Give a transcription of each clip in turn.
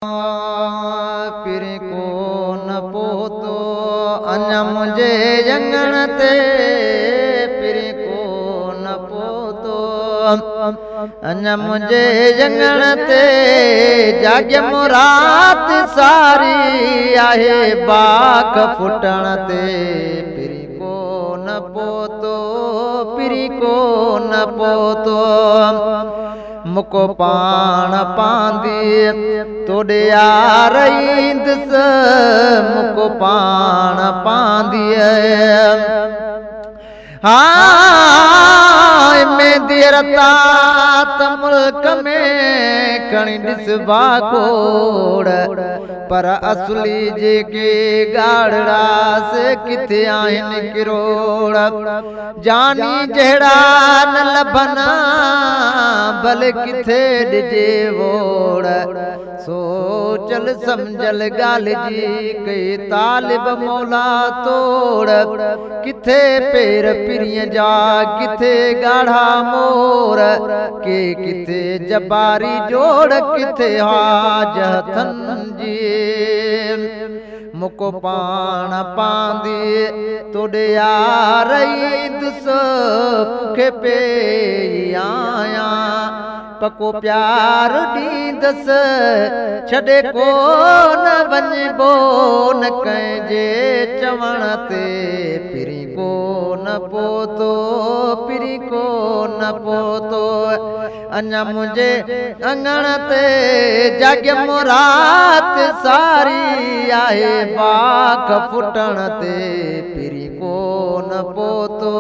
पिरी को न पोतो अञा मुंहिंजे जंगण ते पिरी को न पोतो अञा मुंहिंजे जंगण ते जाॻियम रात सारी आहे बाख फुटण ते पिरी को न पोतो पिरी को न पोतो मुको पाण पांदी तोड़े यार ईंदस मुको पाण पांदी हाय में देरता त मुल्क में खणी ॾिस बाखोड़ पर असली जेके गाड़ड़ा से किथे आहिनि किरोड़ जानी जहिड़ा न लभना भले किथे ॾिजे वोड़ सोचल समझल ॻाल्हि जी कई तालिब मौला तोड़ किथे पेर पिरीअ जा किथे गाढ़ा मोर के किथे जबारी जोड़ किथे हाज हथन जी मुको पाण पांदी तोड़े यार ईंदुस पुखे पे आया पको प्यार ॾींदस छॾे कोन वञबो न कंहिंजे चवण ते पिरी को न पोतो पिरी को न पोतो अञा मुंहिंजे अंगण ते जाॻियम रात सारी आहे बाख फुटण ते पिरी को न पोतो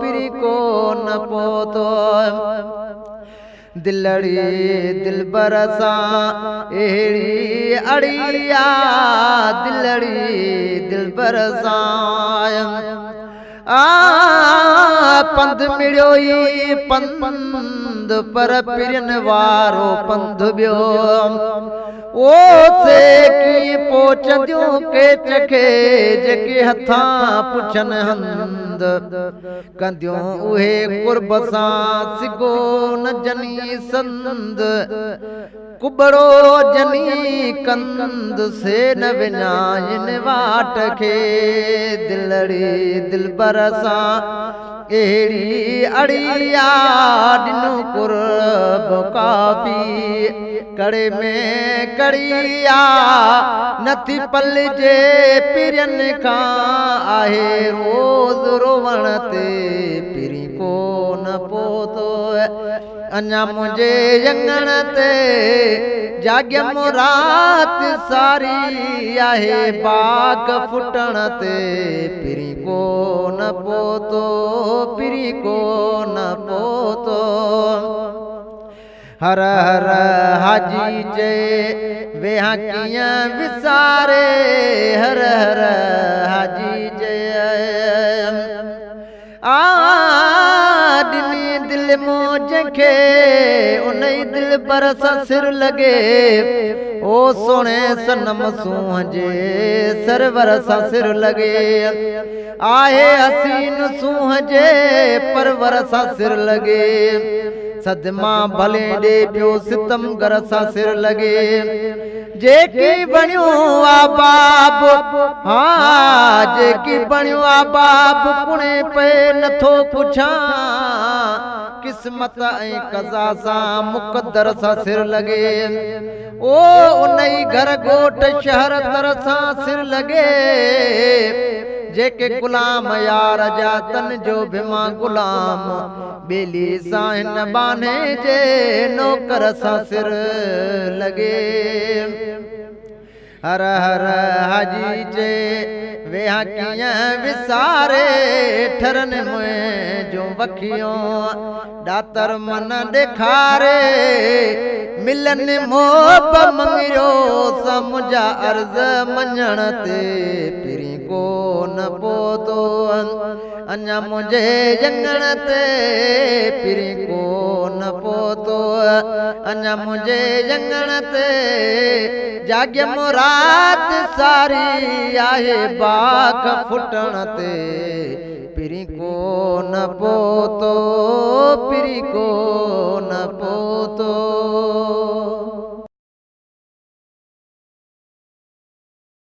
पिरी को न पोतो दिलड़ी दिलबर सां अहिड़ी अड़िया दिलड़ी दिलबर सां पंध मिड़ियो ई पंध पर पिरन वारो पंध ॿियो ओ से की पोचंदियूं के चखे जेके हथां पुछन हंद कंदियूं उहे कुर्ब सां सिगो न जनी संद कुबड़ो जनी कंद से न विञाइन वाट खे दिलड़ी दिलबर सां अहिड़ी अड़िया ॾिनो कुर्ब काफ़ी कड़े में कड़िया नथी पलिजे पिरन खां आहे रोज़ रोवण ते पिरी को न पोतो अञा मुंहिंजे अंगण ते जाॻियम रात सारी आहे बाग फुटण ते पिरी को न पोतो पिरी को न पोतो हर हर हाजी चए वेहा कीअं विसारे हर हर हाजी चए ॾिनी दिल मौज खे उन ई दिल पर सां सिर लॻे ओ सोणे सनम सूंह जे सरवर सां सिर लॻे आहे हसीन सूंह जे परवर सां सिर लॻे सदमा भले ॾे पियो सितम घर सां सिर लॻे जेकी बणियो आ बाब हा जेकी बणियो आ बाब कुणे पे नथो पुछां किस्मत ऐं कज़ा सां मुक़दर सां सिर लॻे ओ उन ई घर ॻोठ शहर तर सां सिर लॻे जेके गुलाम यार जा तन जो भिमा गुलाम बेली सां हिन बाने जे नौकर सां सिर लॻे हर हर हाजी जे वेहा कीअं विसारे ठरन मुंहिंजो वखियो ॾातर मन ॾेखारे मिलन मोब मंगियो सां मुंहिंजा अर्ज़ मञण ते पिरी को न पोतो अञा मुंहिंजे जंगण ते पिरी को न पोतो अञा मुंहिंजे जंगण ते जाॻियम रात सारी आहे बाख फुटण ते पिरी को न पोतो पिरी को न पोतो।